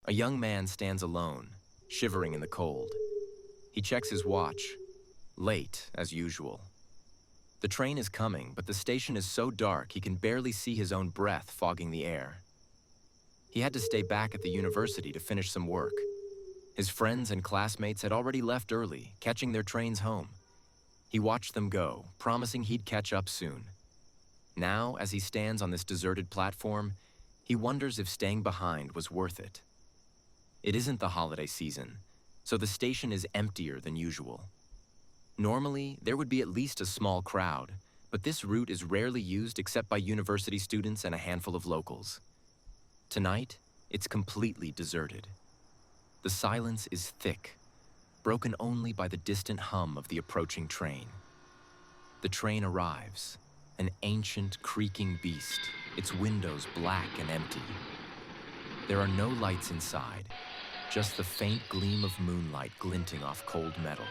A young man stands alone, shivering in the cold. He checks his watch. Late, as usual. The train is coming, but the station is so dark he can barely see his own breath fogging the air. He had to stay back at the university to finish some work. His friends and classmates had already left early, catching their trains home. He watched them go, promising he'd catch up soon. Now, as he stands on this deserted platform, he wonders if staying behind was worth it. It isn't the holiday season, so the station is emptier than usual. Normally, there would be at least a small crowd, but this route is rarely used except by university students and a handful of locals. Tonight, it's completely deserted. The silence is thick, broken only by the distant hum of the approaching train. The train arrives, an ancient, creaking beast, its windows black and empty. There are no lights inside, just the faint gleam of moonlight glinting off cold metal.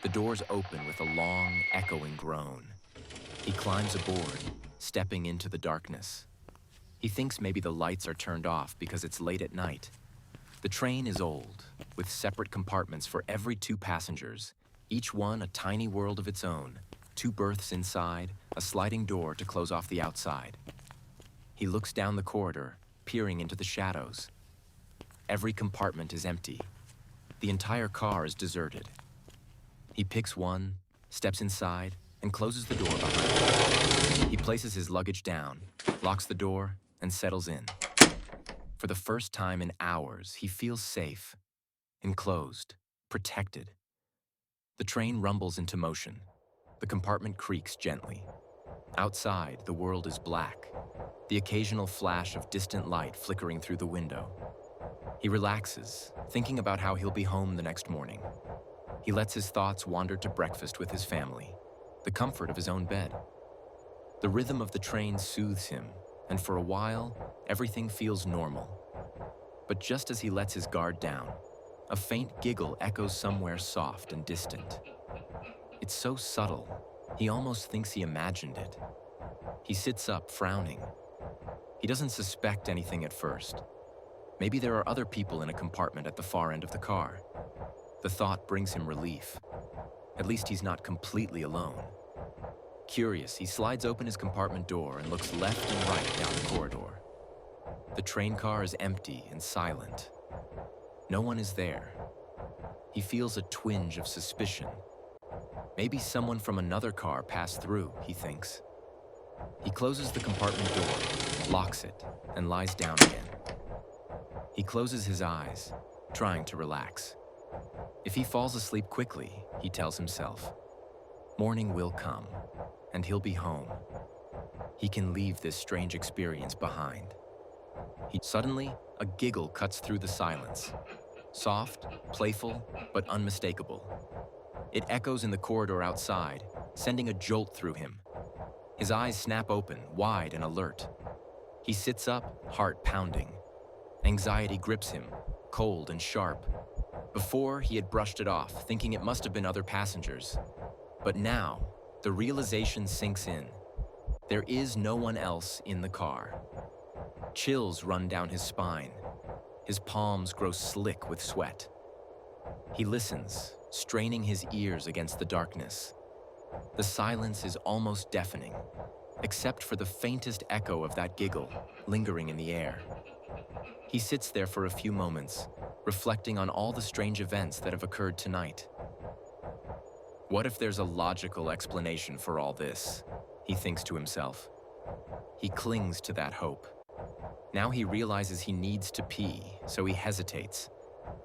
The doors open with a long, echoing groan. He climbs aboard, stepping into the darkness. He thinks maybe the lights are turned off because it's late at night. The train is old, with separate compartments for every 2 passengers, each one a tiny world of its own, 2 berths inside, a sliding door to close off the outside. He looks down the corridor, peering into the shadows. Every compartment is empty. The entire car is deserted. He picks one, steps inside, and closes the door behind him. He places his luggage down, locks the door, and settles in. For the first time in hours, he feels safe, enclosed, protected. The train rumbles into motion. The compartment creaks gently. Outside, the world is black, the occasional flash of distant light flickering through the window. He relaxes, thinking about how he'll be home the next morning. He lets his thoughts wander to breakfast with his family, the comfort of his own bed. The rhythm of the train soothes him, and for a while, everything feels normal. But just as he lets his guard down, a faint giggle echoes somewhere soft and distant. It's so subtle, he almost thinks he imagined it. He sits up, frowning. He doesn't suspect anything at first. Maybe there are other people in a compartment at the far end of the car. The thought brings him relief. At least he's not completely alone. Curious, he slides open his compartment door and looks left and right down the corridor. The train car is empty and silent. No one is there. He feels a twinge of suspicion. Maybe someone from another car passed through, he thinks. He closes the compartment door, locks it, and lies down again. He closes his eyes, trying to relax. If he falls asleep quickly, he tells himself, morning will come, and he'll be home. He can leave this strange experience behind. Suddenly, a giggle cuts through the silence. Soft, playful, but unmistakable. It echoes in the corridor outside, sending a jolt through him. His eyes snap open, wide and alert. He sits up, heart pounding. Anxiety grips him, cold and sharp. Before, he had brushed it off, thinking it must have been other passengers. But now, the realization sinks in. There is no one else in the car. Chills run down his spine. His palms grow slick with sweat. He listens, straining his ears against the darkness. The silence is almost deafening, except for the faintest echo of that giggle lingering in the air. He sits there for a few moments, reflecting on all the strange events that have occurred tonight. What if there's a logical explanation for all this? He thinks to himself. He clings to that hope. Now he realizes he needs to pee, so he hesitates,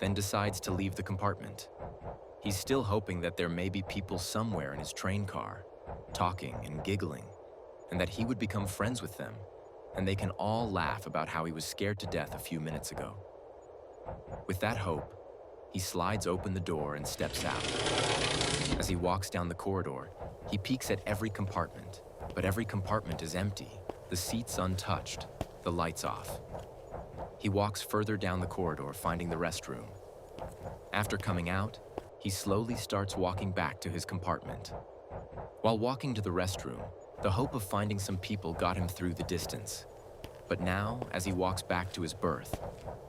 then decides to leave the compartment. He's still hoping that there may be people somewhere in his train car, talking and giggling, and that he would become friends with them, and they can all laugh about how he was scared to death a few minutes ago. With that hope, he slides open the door and steps out. As he walks down the corridor, he peeks at every compartment, but every compartment is empty, the seats untouched, the lights off. He walks further down the corridor, finding the restroom. After coming out, he slowly starts walking back to his compartment. While walking to the restroom, the hope of finding some people got him through the distance. But now, as he walks back to his berth,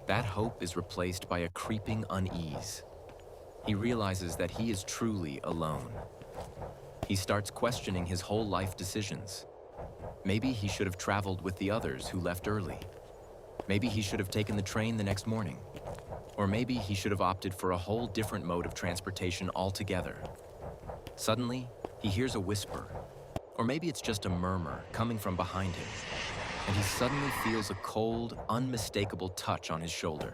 that hope is replaced by a creeping unease. He realizes that he is truly alone. He starts questioning his whole life decisions. Maybe he should have traveled with the others who left early. Maybe he should have taken the train the next morning. Or maybe he should have opted for a whole different mode of transportation altogether. Suddenly, he hears a whisper. Or maybe it's just a murmur coming from behind him. And he suddenly feels a cold, unmistakable touch on his shoulder.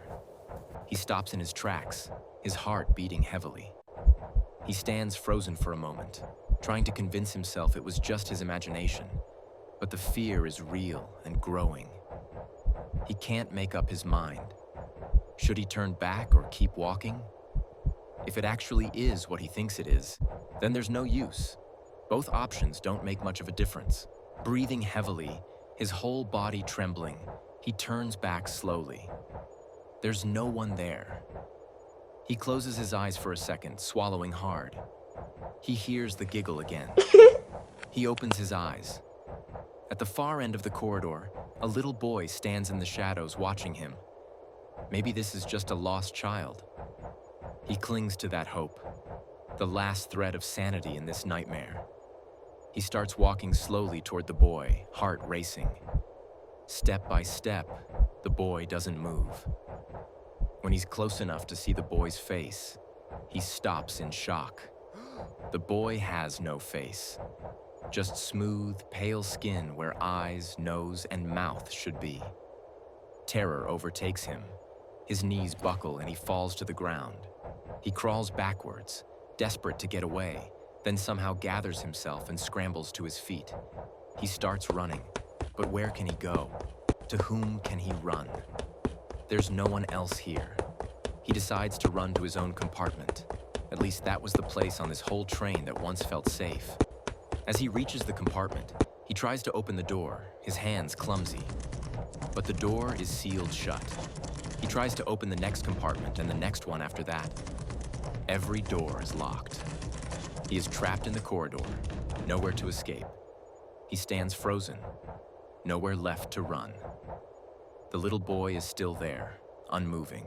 He stops in his tracks, his heart beating heavily. He stands frozen for a moment, trying to convince himself it was just his imagination. But the fear is real and growing. He can't make up his mind. Should he turn back or keep walking? If it actually is what he thinks it is, then there's no use. Both options don't make much of a difference. Breathing heavily, his whole body trembling, he turns back slowly. There's no one there. He closes his eyes for a second, swallowing hard. He hears the giggle again. He opens his eyes. At the far end of the corridor, a little boy stands in the shadows watching him. Maybe this is just a lost child. He clings to that hope, the last thread of sanity in this nightmare. He starts walking slowly toward the boy, heart racing. Step by step, the boy doesn't move. When he's close enough to see the boy's face, he stops in shock. The boy has no face, just smooth, pale skin where eyes, nose, and mouth should be. Terror overtakes him. His knees buckle and he falls to the ground. He crawls backwards, desperate to get away, then somehow gathers himself and scrambles to his feet. He starts running, but where can he go? To whom can he run? There's no one else here. He decides to run to his own compartment. At least that was the place on this whole train that once felt safe. As he reaches the compartment, he tries to open the door, his hands clumsy. But the door is sealed shut. He tries to open the next compartment and the next one after that. Every door is locked. He is trapped in the corridor, nowhere to escape. He stands frozen, nowhere left to run. The little boy is still there, unmoving.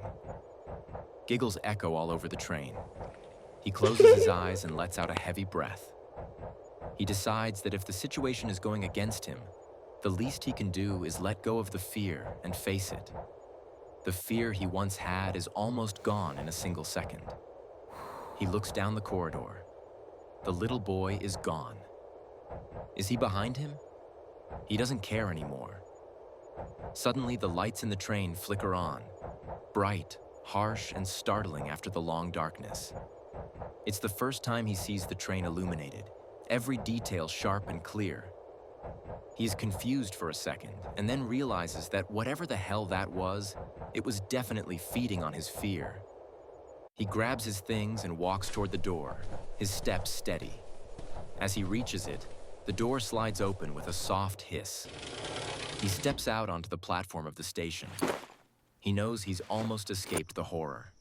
Giggles echo all over the train. He closes his eyes and lets out a heavy breath. He decides that if the situation is going against him, the least he can do is let go of the fear and face it. The fear he once had is almost gone in a single second. He looks down the corridor. The little boy is gone. Is he behind him? He doesn't care anymore. Suddenly, the lights in the train flicker on, bright, harsh, and startling after the long darkness. It's the first time he sees the train illuminated, every detail sharp and clear. He is confused for a second, and then realizes that whatever the hell that was, it was definitely feeding on his fear. He grabs his things and walks toward the door, his steps steady. As he reaches it, the door slides open with a soft hiss. He steps out onto the platform of the station. He knows he's almost escaped the horror.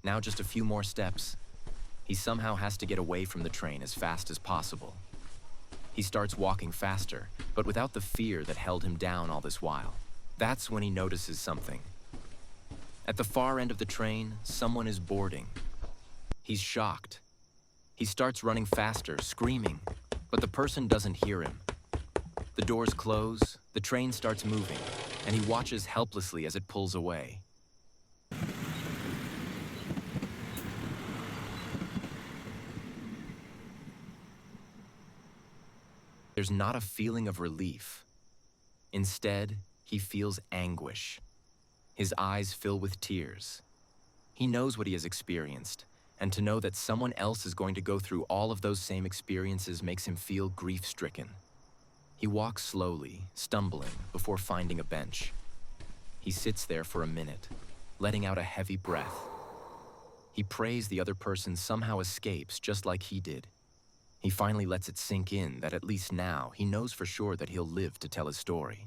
Now just a few more steps. He somehow has to get away from the train as fast as possible. He starts walking faster, but without the fear that held him down all this while. That's when he notices something. At the far end of the train, someone is boarding. He's shocked. He starts running faster, screaming, but the person doesn't hear him. The doors close, the train starts moving, and he watches helplessly as it pulls away. There's not a feeling of relief. Instead, he feels anguish. His eyes fill with tears. He knows what he has experienced, and to know that someone else is going to go through all of those same experiences makes him feel grief-stricken. He walks slowly, stumbling, before finding a bench. He sits there for a minute, letting out a heavy breath. He prays the other person somehow escapes just like he did. He finally lets it sink in that at least now he knows for sure that he'll live to tell his story.